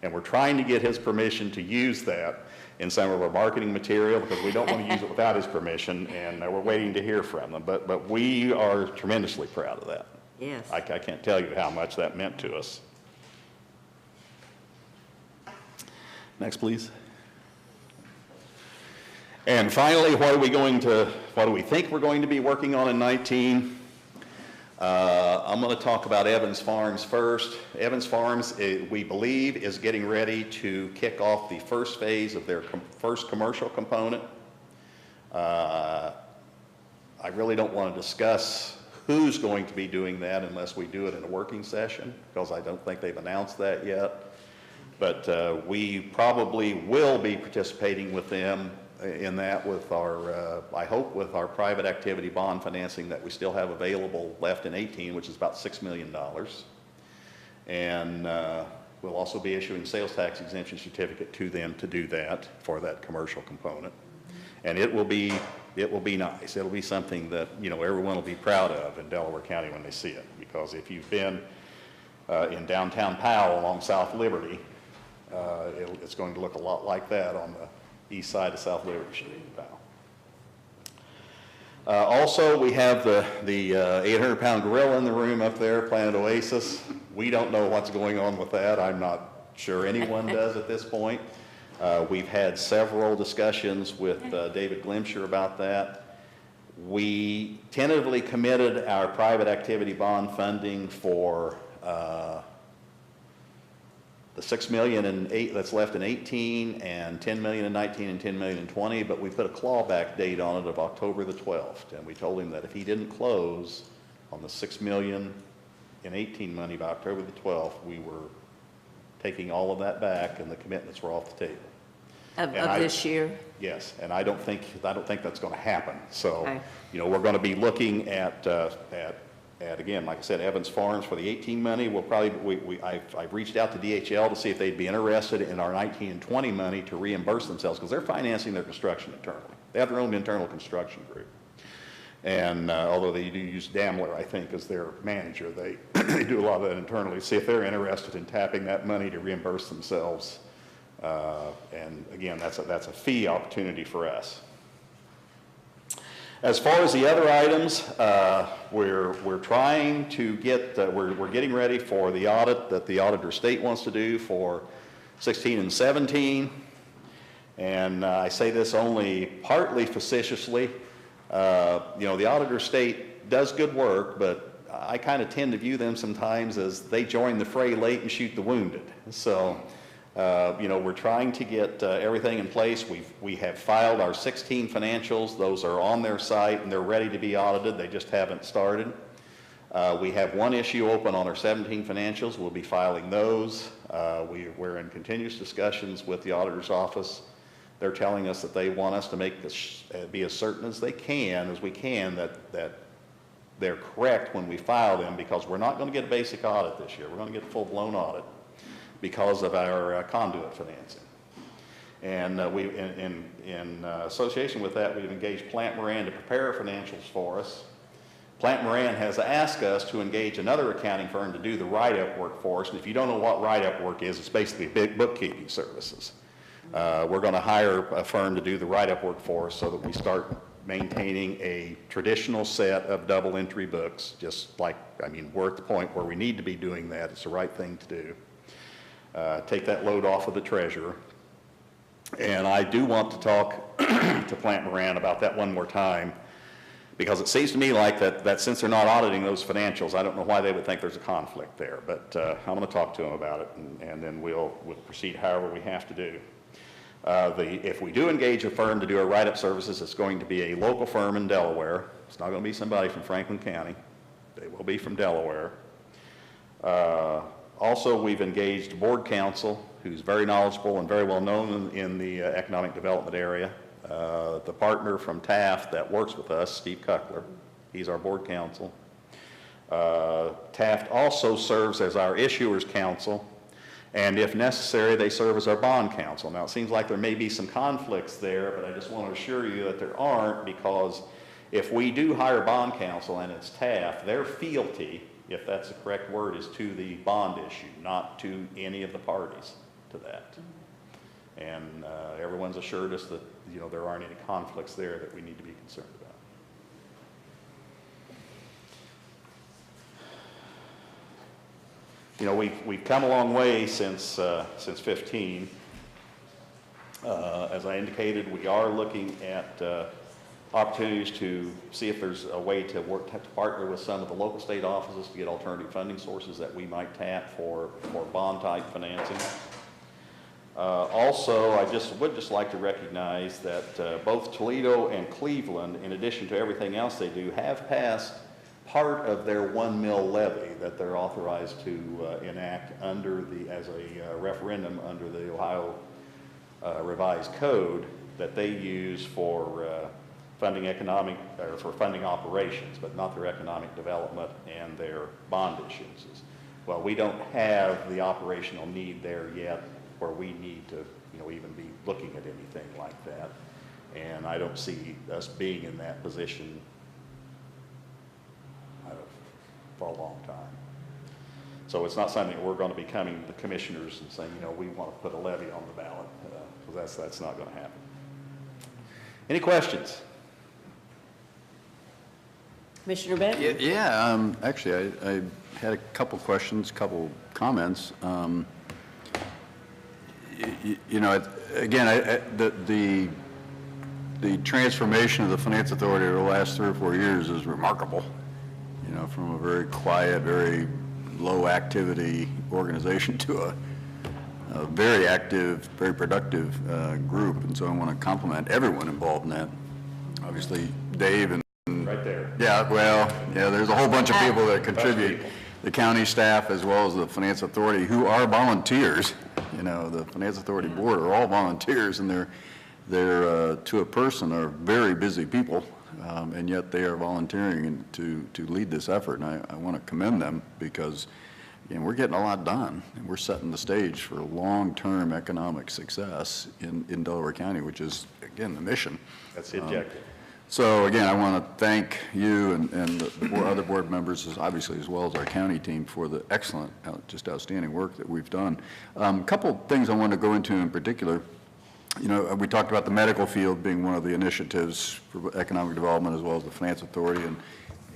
And we're trying to get his permission to use that in some of our marketing material because we don't want to use it without his permission, and we're waiting to hear from them. But we are tremendously proud of that. Yes. I can't tell you how much that meant to us. Next, please. And finally, what do we think we're going to be working on in 19? I'm going to talk about Evans Farms first. Evans Farms, we believe, is getting ready to kick off the first phase of their first commercial component. I really don't want to discuss who's going to be doing that unless we do it in a working session, because I don't think they've announced that yet. But we probably will be participating with them in that with our, I hope, with our private activity bond financing that we still have available left in 18, which is about $6 million. And we'll also be issuing sales tax exemption certificate to them to do that for that commercial component. And it will be nice. It'll be something that, you know, everyone will be proud of in Delaware County when they see it. Because if you've been in downtown Powell along South Liberty, it's going to look a lot like that on the east side of South Liberty Street in Powell. Also, we have the 800-pound gorilla in the room up there, Planet Oasis. We don't know what's going on with that. I'm not sure anyone does at this point. We've had several discussions with David Glimsher about that. We tentatively committed our private activity bond funding for the $6 million that's left in 18 and $10 million in 19 and $10 million in 20, but we put a clawback date on it of October the 12th. And we told him that if he didn't close on the $6 million in 18 money by October the 12th, we were taking all of that back and the commitments were off the table. Of this year? Yes, and I don't think that's going to happen. So, Okay. You know, we're going to be looking at again, like I said, Evans Farms for the 18 money. We'll probably, I've reached out to DHL to see if they'd be interested in our 19 and 20 money to reimburse themselves because they're financing their construction internally. They have their own internal construction group. And although they do use Daimler, I think, as their manager, they do a lot of that internally. See if they're interested in tapping that money to reimburse themselves. And again, that's a fee opportunity for us. As far as the other items, we're trying to get, we're getting ready for the audit that the auditor state wants to do for 16 and 17. And I say this only partly facetiously. The auditor state does good work, but I kind of tend to view them sometimes as they join the fray late and shoot the wounded. So, we're trying to get everything in place. We have filed our 16 financials. Those are on their site and they're ready to be audited. They just haven't started. We have one issue open on our 17 financials. We'll be filing those. We're in continuous discussions with the auditor's office. They're telling us that they want us to make this, be as certain as we can that they're correct when we file them, because we're not going to get a basic audit this year. We're going to get a full-blown audit because of our conduit financing. And in association with that, we've engaged Plant Moran to prepare financials for us. Plant Moran has asked us to engage another accounting firm to do the write-up work for us. And if you don't know what write-up work is, it's basically big bookkeeping services. We're going to hire a firm to do the write-up work for us so that we start maintaining a traditional set of double entry books, just like, we're at the point where we need to be doing that. It's the right thing to do. Take that load off of the treasurer. And I do want to talk to Plant Moran about that one more time, because it seems to me like that since they're not auditing those financials, I don't know why they would think there's a conflict there. But I'm going to talk to them about it, and then we'll proceed however we have to do. If we do engage a firm to do our write-up services, it's going to be a local firm in Delaware. It's not going to be somebody from Franklin County. They will be from Delaware. Also, we've engaged board counsel, who's very knowledgeable and very well known in the economic development area. The partner from Taft that works with us, Steve Kuckler, he's our board counsel. Taft also serves as our issuers counsel, and if necessary, they serve as our bond counsel. Now, it seems like there may be some conflicts there, but I just want to assure you that there aren't, because if we do hire bond counsel and it's Taft, their fealty, if that's the correct word, is to the bond issue, not to any of the parties to that. And everyone's assured us that there aren't any conflicts there that we need to be concerned about. We've come a long way since 15. As I indicated, we are looking at opportunities to see if there's a way to partner with some of the local state offices to get alternative funding sources that we might tap for bond type financing. Also, I would just like to recognize that both Toledo and Cleveland, in addition to everything else they do, have passed part of their 1 mill levy that they're authorized to enact as a referendum under the Ohio Revised Code that they use for funding for funding operations, but not their economic development and their bond issuances. Well, we don't have the operational need there yet, where we need to, even be looking at anything like that. And I don't see us being in that position for a long time. So it's not something we're going to be coming to the commissioners and saying, we want to put a levy on the ballot, because that's not going to happen. Any questions? Commissioner Benton? Yeah, actually, I had a couple questions, couple comments. Again, the transformation of the Finance Authority over the last 3 or 4 years is remarkable. From a very quiet, very low activity organization to a very active, very productive group. And so I want to compliment everyone involved in that. Obviously, Dave and right there. Yeah, well, there's a whole bunch of people that contribute. The county staff as well as the Finance Authority, who are volunteers. The Finance Authority board are all volunteers, and they're to a person are very busy people, and yet they are volunteering to lead this effort. And I want to commend them, because we're getting a lot done, and we're setting the stage for long-term economic success in Delaware County, which is, again, the mission. That's the objective. So again, I want to thank you and the other board members, obviously, as well as our county team, for the excellent, just outstanding work that we've done. A couple things I want to go into in particular. We talked about the medical field being one of the initiatives for economic development, as well as the Finance Authority,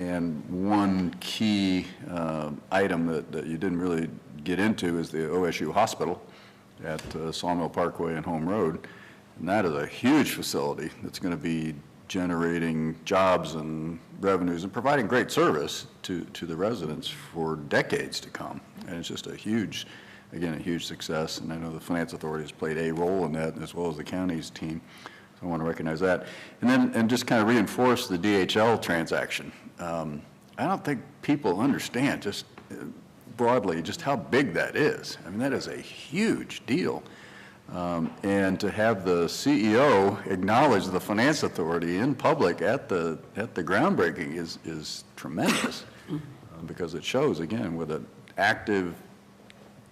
and one key item that you didn't really get into is the OSU Hospital at Sawmill Parkway and Home Road. And that is a huge facility that's going to be generating jobs and revenues and providing great service to the residents for decades to come. And it's just a huge, again, a huge success. And I know the Finance Authority has played a role in that, as well as the county's team. So I want to recognize that. And then, and just kind of reinforce the DHL transaction. I don't think people understand just broadly just how big that is. I mean, that is a huge deal. And to have the CEO acknowledge the Finance Authority in public at the groundbreaking is tremendous, because it shows, again, with an active,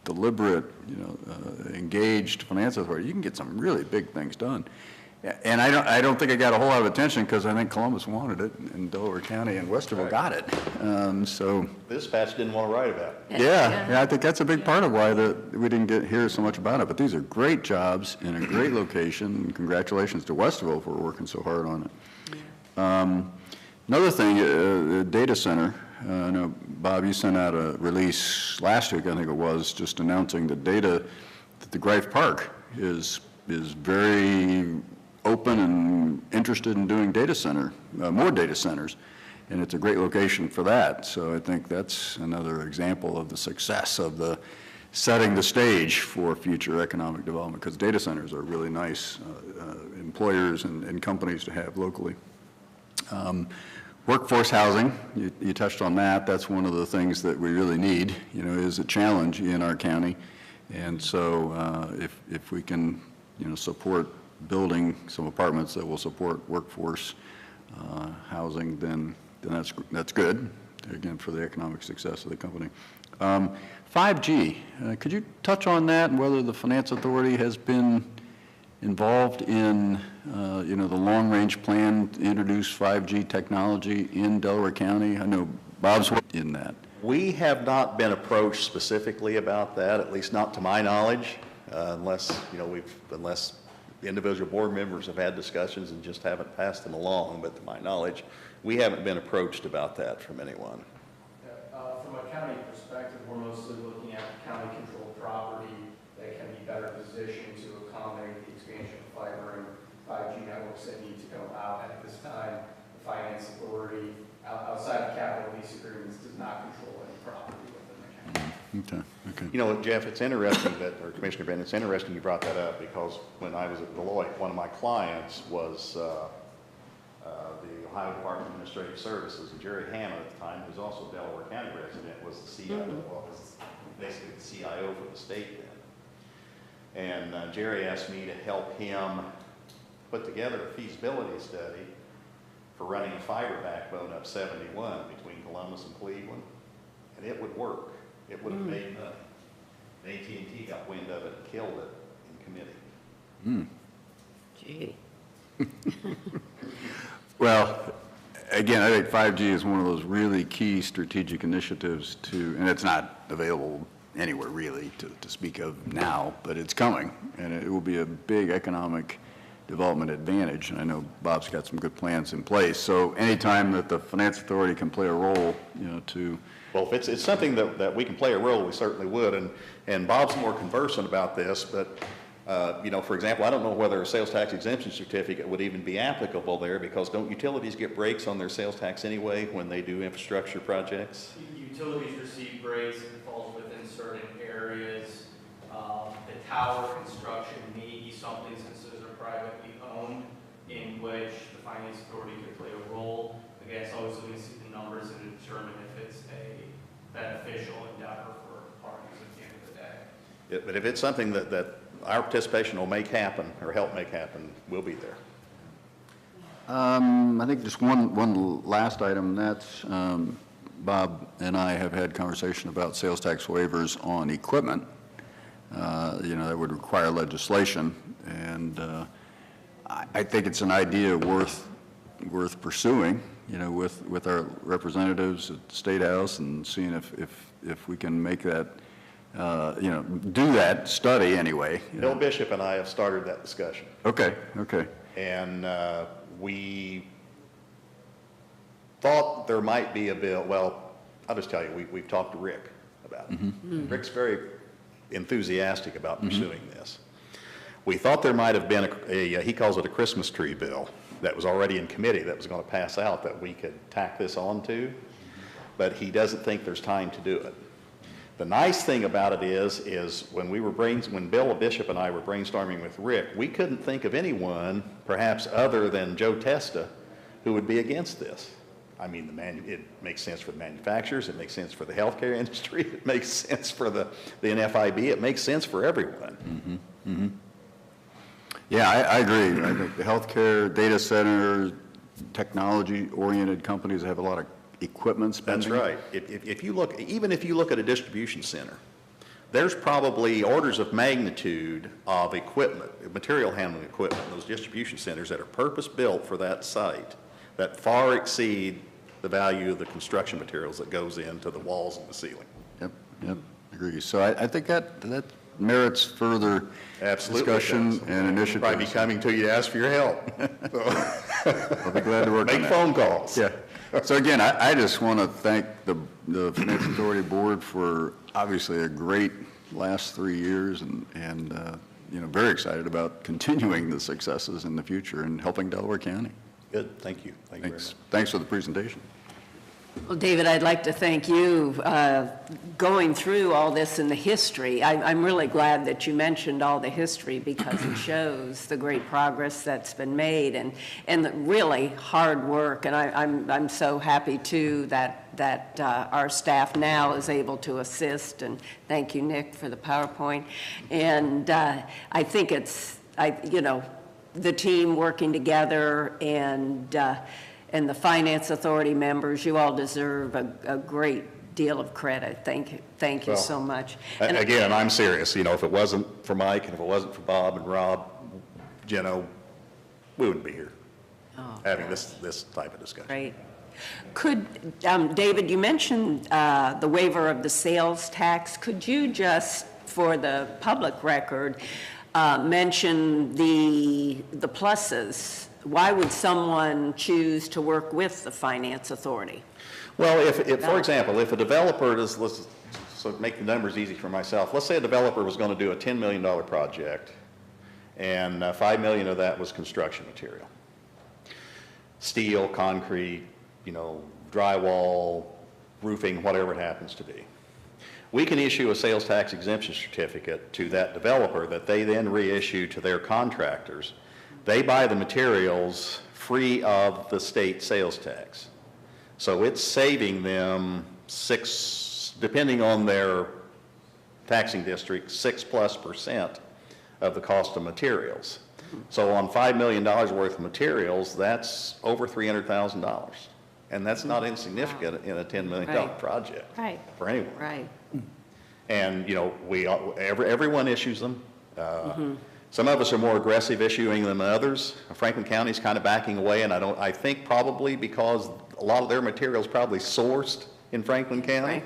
deliberate, engaged Finance Authority, you can get some really big things done. And I don't think it got a whole lot of attention because I think Columbus wanted it, and Delaware County and Westerville got it. So Dispatch didn't want to write about it. yeah, I think that's a big part of why we didn't hear so much about it. But these are great jobs in a great location. And congratulations to Westerville for working so hard on it. Another thing, data center. I know, Bob, you sent out a release last week, I think it was, just announcing that the Greif Park is very open and interested in doing more data centers, and it's a great location for that. So I think that's another example of the success of setting the stage for future economic development, because data centers are really nice employers and companies to have locally. Workforce housing, you touched on that. That's one of the things that we really need, is a challenge in our county. And so if we can, support building some apartments that will support workforce housing, then that's good, again, for the economic success of the company. 5G, could you touch on that and whether the Finance Authority has been involved in, the long-range plan to introduce 5G technology in Delaware County? I know Bob's in that. We have not been approached specifically about that, at least not to my knowledge, unless individual board members have had discussions and just haven't passed them along. But to my knowledge, we haven't been approached about that from anyone. From a county perspective, we're mostly looking at county-controlled property that can be better positioned to accommodate the expansion of fiber and 5G networks that need to go out. At this time, the Finance Authority, outside of capital lease agreements, does not control any property within the county. Okay. Jeff, it's interesting or Commissioner Bennett, it's interesting you brought that up, because when I was at Deloitte, one of my clients was the Ohio Department of Administrative Services, and Jerry Hammond at the time, who's also a Delaware County resident, was the CIO, was basically the CIO for the state then. And Jerry asked me to help him put together a feasibility study for running a fiber backbone up 71 between Columbus and Cleveland, and it would work. It would have made money. AT&T got wind of it and killed it in committee. Gee. Well, again, I think 5G is one of those really key strategic initiatives and it's not available anywhere really to speak of now, but it's coming, and it will be a big economic development advantage. And I know Bob's got some good plans in place. So anytime that the Finance Authority can play a role, Well, if it's something that we can play a role, we certainly would. And Bob's more conversant about this, but, for example, I don't know whether a sales tax exemption certificate would even be applicable there, because don't utilities get breaks on their sales tax anyway when they do infrastructure projects? Utilities receive breaks if it falls within certain areas. The tower construction may be something, since those are privately owned, in which the Finance Authority could play a role. Again, it's always looking to see the numbers and determine if it's a beneficial endeavor for parties at the end of the day. Yeah, but if it's something that our participation will make happen or help make happen, we'll be there. I think just one last item, that's Bob and I have had conversation about sales tax waivers on equipment. That would require legislation, and I think it's an idea worth pursuing, with our representatives at the State House, and seeing if we can make that, do that study anyway. Bill Bishop and I have started that discussion. Okay. And we thought there might be a bill. Well, I'll just tell you, we've talked to Rick about it. Rick's very enthusiastic about pursuing this. We thought there might have been he calls it a Christmas tree bill that was already in committee that was going to pass out that we could tack this on to, but he doesn't think there's time to do it. The nice thing about it is when Bill Bishop and I were brainstorming with Rick, we couldn't think of anyone, perhaps other than Joe Testa, who would be against this. I mean, it makes sense for the manufacturers, it makes sense for the healthcare industry, it makes sense for the NFIB, it makes sense for everyone. Yeah, I agree. I think the healthcare, data center, technology-oriented companies have a lot of equipment spending. That's right. If you look, even if you look at a distribution center, there's probably orders of magnitude of equipment, material handling equipment in those distribution centers that are purpose-built for that site that far exceed the value of the construction materials that goes into the walls and the ceiling. Yep, agree. So I think that merits further discussion and initiatives. Probably be coming to you to ask for your help. I'll be glad to work on that. Make phone calls. Yeah. So again, I just want to thank the Finance Authority Board for obviously a great last 3 years and very excited about continuing the successes in the future and helping Delaware County. Good, thank you. Thank you very much. Thanks for the presentation. Well, David, I'd like to thank you going through all this in the history. I'm really glad that you mentioned all the history because it shows the great progress that's been made and the really hard work. And I'm so happy, too, that our staff now is able to assist. And thank you, Nick, for the PowerPoint. And I think it's, the team working together and the Finance Authority members, you all deserve a great deal of credit. Thank you so much. And again, I'm serious. If it wasn't for Mike and if it wasn't for Bob and Rob, we wouldn't be here having this type of discussion. Great. Could, David, you mentioned the waiver of the sales tax. Could you just, for the public record, mention the pluses? Why would someone choose to work with the Finance Authority? Well, if for example, if a developer let's make the numbers easy for myself. Let's say a developer was going to do a $10 million project, and $5 million of that was construction material, steel, concrete, drywall, roofing, whatever it happens to be. We can issue a sales tax exemption certificate to that developer that they then reissue to their contractors. They buy the materials free of the state sales tax. So it's saving them depending on their taxing district, 6+% of the cost of materials. So on $5 million worth of materials, that's over $300,000. And that's not insignificant in a $10 million project for anyone. Right. And, everyone issues them. Some of us are more aggressive issuing them than others. Franklin County's kind of backing away, and I think probably because a lot of their material is probably sourced in Franklin County.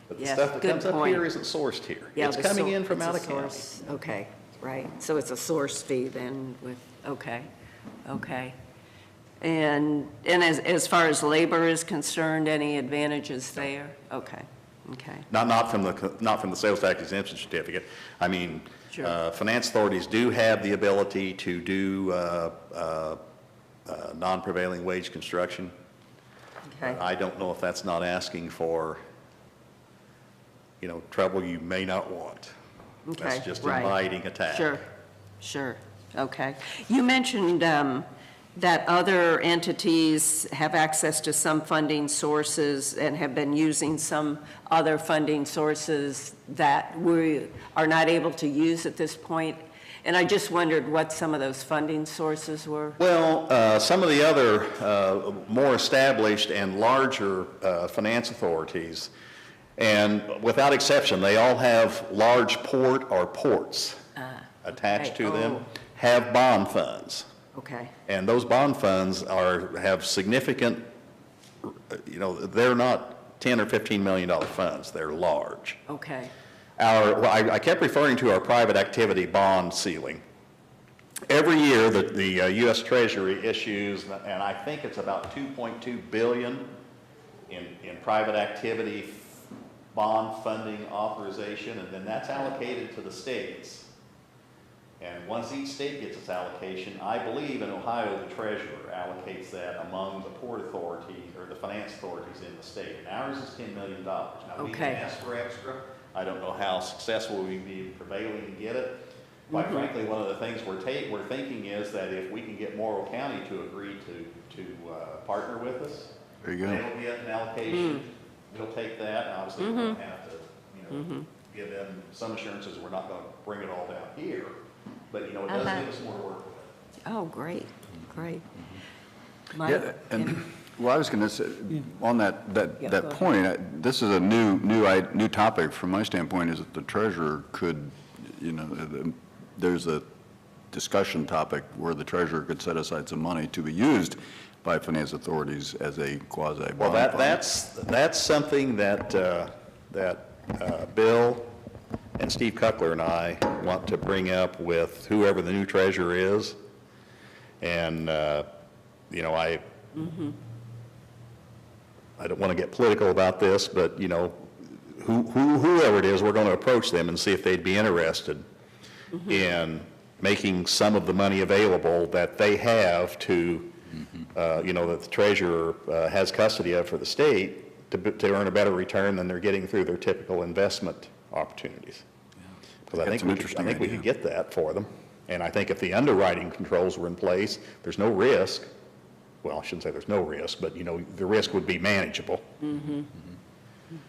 But the stuff that comes up here isn't sourced here. Yeah, it's coming in from out of county. Okay, right. So it's a source fee then okay. And as far as labor is concerned, any advantages there? Okay. Not from the sales tax exemption certificate. I mean, Sure. Finance authorities do have the ability to do non-prevailing wage construction. Okay. I don't know if that's not asking for, trouble you may not want. Okay, That's just right. inviting attack. Sure. Okay. You mentioned that other entities have access to some funding sources and have been using some other funding sources that we are not able to use at this point. And I just wondered what some of those funding sources were. Well, some of the other more established and larger finance authorities, and without exception, they all have large port or ports attached to them, have bond funds. Okay. And those bond funds have significant, they're not $10 or $15 million funds, they're large. Okay. I kept referring to our private activity bond ceiling. Every year, the U.S. Treasury issues, and I think it's about $2.2 billion in private activity bond funding authorization, and then that's allocated to the states. And once each state gets its allocation, I believe in Ohio, the treasurer allocates that among the port authority or the finance authorities in the state. And ours is $10 million. Now, we can Okay. ask for extra. I don't know how successful we can be prevailing to get it. Quite frankly, one of the things we're thinking is that if we can get Morrow County to agree to partner with us, There you go. they'll get an allocation. We'll take that, and obviously we'll have to, give them some assurances we're not going to bring it all down here. But, it does give us more work with it. Oh, great, great. Mike? Yeah, and, well, I was going to say, on Yeah, that go point, this is a new topic from my standpoint, is that the treasurer could, there's a discussion topic where the treasurer could set aside some money to be used by finance authorities as a quasi-bond Well, fund. that's something that, Bill and Steve Kuckler and I want to bring up with whoever the new treasurer is. And, I don't want to get political about this, but, whoever it is, we're going to approach them and see if they'd be interested in making some of the money available that they have to, that the treasurer has custody of for the state to earn a better return than they're getting through their typical investment opportunities. Because I That's think an we interesting could idea. get that for them. And I think if the underwriting controls were in place, there's no risk. Well, I shouldn't say there's no risk, but, the risk would be manageable.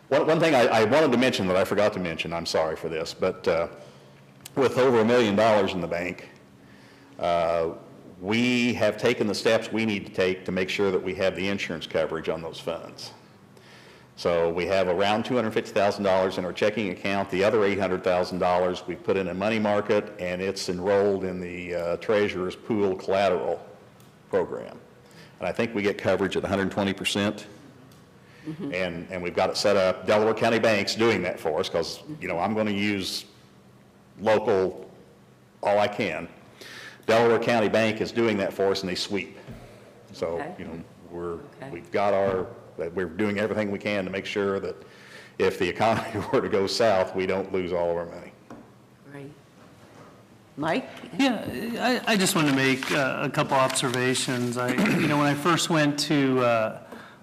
One thing I wanted to mention that I forgot to mention, I'm sorry for this, but with over $1 million in the bank, we have taken the steps we need to take to make sure that we have the insurance coverage on those funds. So we have around $250,000 in our checking account. The other $800,000 we put in a money market, and it's enrolled in the treasurer's pool collateral program. And I think we get coverage at 120%. And we've got it set up. Delaware County Bank's doing that for us because, I'm going to use local all I can. Delaware County Bank is doing that for us, and they sweep. So, Okay. We're doing everything we can to make sure that if the economy were to go south, we don't lose all of our money. Great. Mike? Yeah, I just wanted to make a couple observations. When I first went to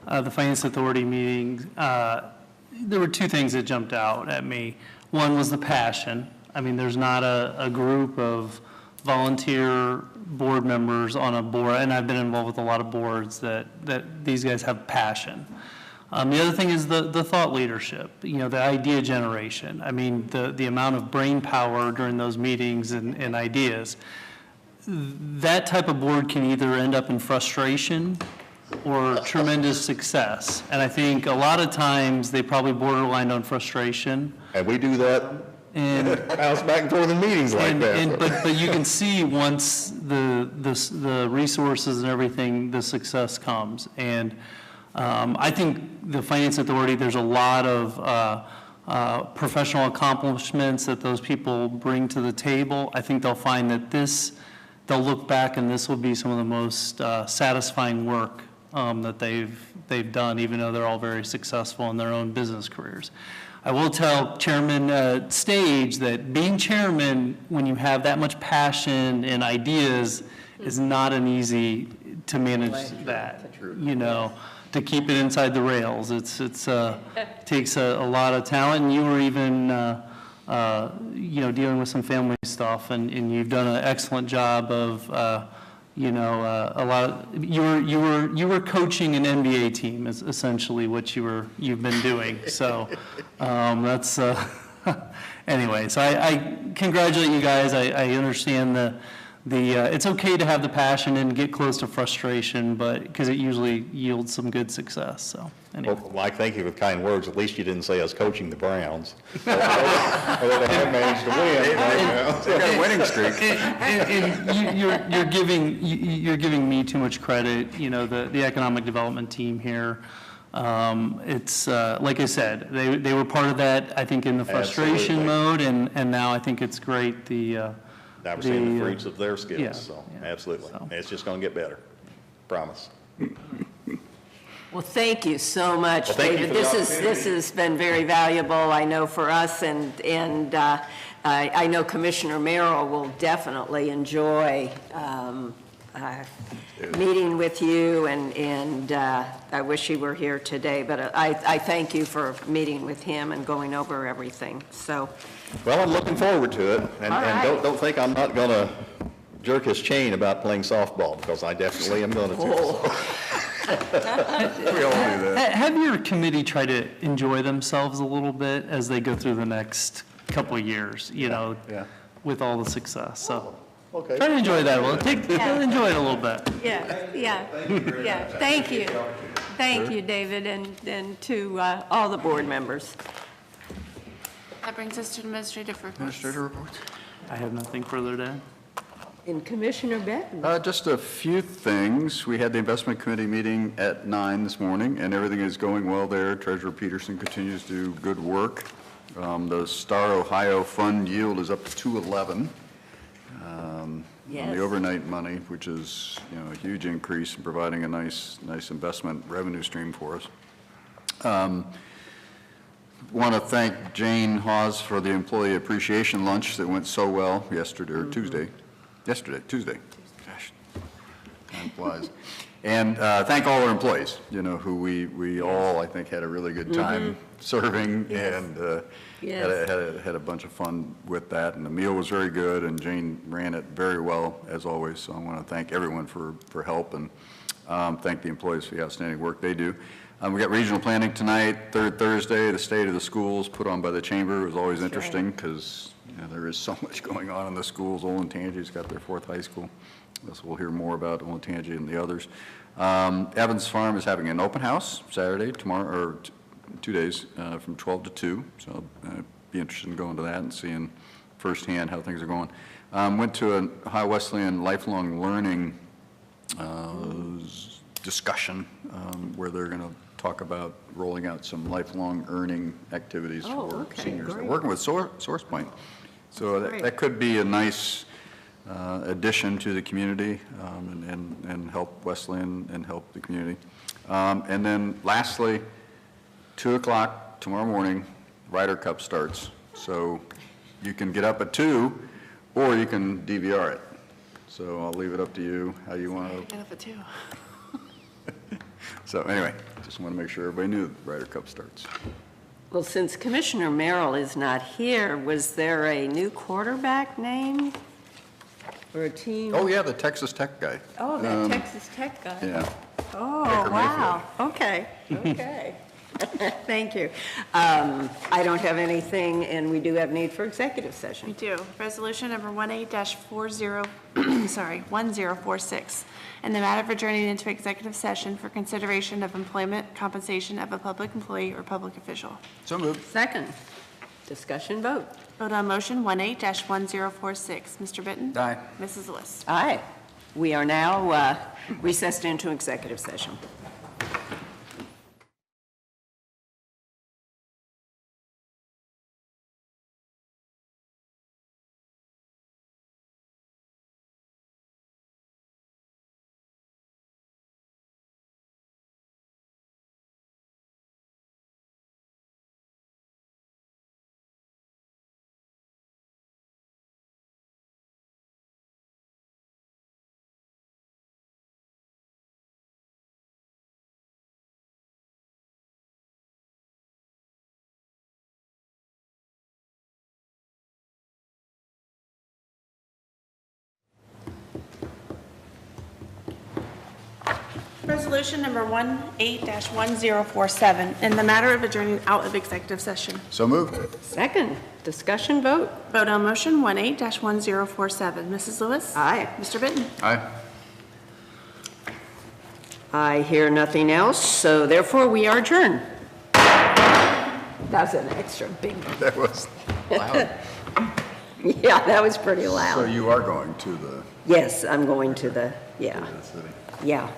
the Finance Authority meeting, there were two things that jumped out at me. One was the passion. I mean, there's not a group of volunteer board members on a board, and I've been involved with a lot of boards that these guys have passion. The other thing is the thought leadership, the idea generation. I mean, the amount of brain power during those meetings and ideas. That type of board can either end up in frustration or tremendous success. And I think a lot of times they probably borderline on frustration. And we do that, And bounce back and forth in meetings like that. but you can see once the resources and everything, the success comes. And I think the Finance Authority, there's a lot of professional accomplishments that those people bring to the table. I think they'll find that they'll look back and this will be some of the most satisfying work that they've done, even though they're all very successful in their own business careers. I will tell Chairman Stage that being chairman, when you have that much passion and ideas, is not an easy to manage that, to keep it inside the rails. It takes a lot of talent, and you were even, dealing with some family stuff, and you've done an excellent job of, you were coaching an NBA team is essentially what you've been doing. So that's anyway. So I congratulate you guys. I understand it's okay to have the passion and get close to frustration, but because it usually yields some good success. So anyway. Well, Mike, thank you for the kind words. At least you didn't say I was coaching the Browns. Although they have managed to win right now. They've got a winning streak. And you're giving me too much credit. The economic development team here. It's like I said, they were part of that. I think in the frustration mode, and now I think it's great. Now we're seeing the fruits of their skills. yeah, So yeah. absolutely, So. it's just going to get better. Promise. Well, thank you so much, Well, thank you David. for the This has been very valuable, I know, for us, and I know Commissioner Merrill will definitely enjoy meeting with you, and I wish he were here today, but I thank you for meeting with him and going over everything, so. Well, I'm looking forward to it, and All right. don't think I'm not going to jerk his chain about playing softball, because I definitely am going to. We all do that. Have your committee try to enjoy themselves a little bit as they go through the next couple of years, you know, yeah. with all the success, so. Okay. Try to enjoy that a little, enjoy it a little bit. Yeah. Thank you. Thank you, David, and to all the board members. That brings us to administrative reports. Administrator reports? I have nothing further to add. And Commissioner Benton. Just a few things. We had the investment committee meeting at 9 this morning, and everything is going well there. Treasurer Peterson continues to do good work. The Star Ohio Fund yield is up to 211 on Yes. the overnight money, which is, a huge increase in providing a nice investment revenue stream for us. Want to thank Jane Hawes for the employee appreciation lunch that went so well yesterday, or Tuesday. Tuesday. Gosh, time flies. And thank all our employees, who we all, I think, had a really good time serving, and had a bunch of fun with that. And the meal was very good, and Jane ran it very well, as always. So I want to thank everyone for help, and thank the employees for the outstanding work they do. We got regional planning tonight, third Thursday, the state of the schools put on by the chamber. It was always interesting because there is so much going on in the schools. Olentangy's got their 4th high school. So we'll hear more about Olentangy and the others. Evans Farm is having an open house Saturday, tomorrow, or 2 days, from 12 to 2. So I'd be interested in going to that and seeing firsthand how things are going. Went to a Ohio Wesleyan lifelong learning discussion where they're going to talk about rolling out some lifelong earning activities for seniors. They're working with SourcePoint. So that could be a nice addition to the community and help Wesleyan and help the community. And then lastly, 2 o'clock tomorrow morning, Ryder Cup starts. So you can get up at 2 or you can DVR it. So I'll leave it up to you how you want to. Get up at 2. So anyway, just want to make sure everybody knew the Ryder Cup starts. Well, since Commissioner Merrill is not here, was there a new quarterback name or a team? Oh, yeah, the Texas Tech guy. Oh, that Texas Tech guy. Yeah. Oh, Baker wow. Okay. Thank you. I don't have anything, and we do have need for executive We session. do. Resolution number 1046, in the matter of adjourning into executive session for consideration of employment compensation of a public employee or public official. So moved. Second, discussion vote. Vote on motion 18-1046. Mr. Benton? Aye. Mrs. Lewis? Aye. We are now recessed into executive session. Resolution number 18-1047, in the matter of adjourning out of executive session. So moved. Second, discussion vote. Vote on motion 18-1047. Mrs. Lewis? Aye. Mr. Benton? Aye. I hear nothing else, so therefore we are adjourned. That's an extra big one. That was loud. Yeah, that was pretty So loud. you are going to the Yes, I'm going to the, yeah, city. yeah.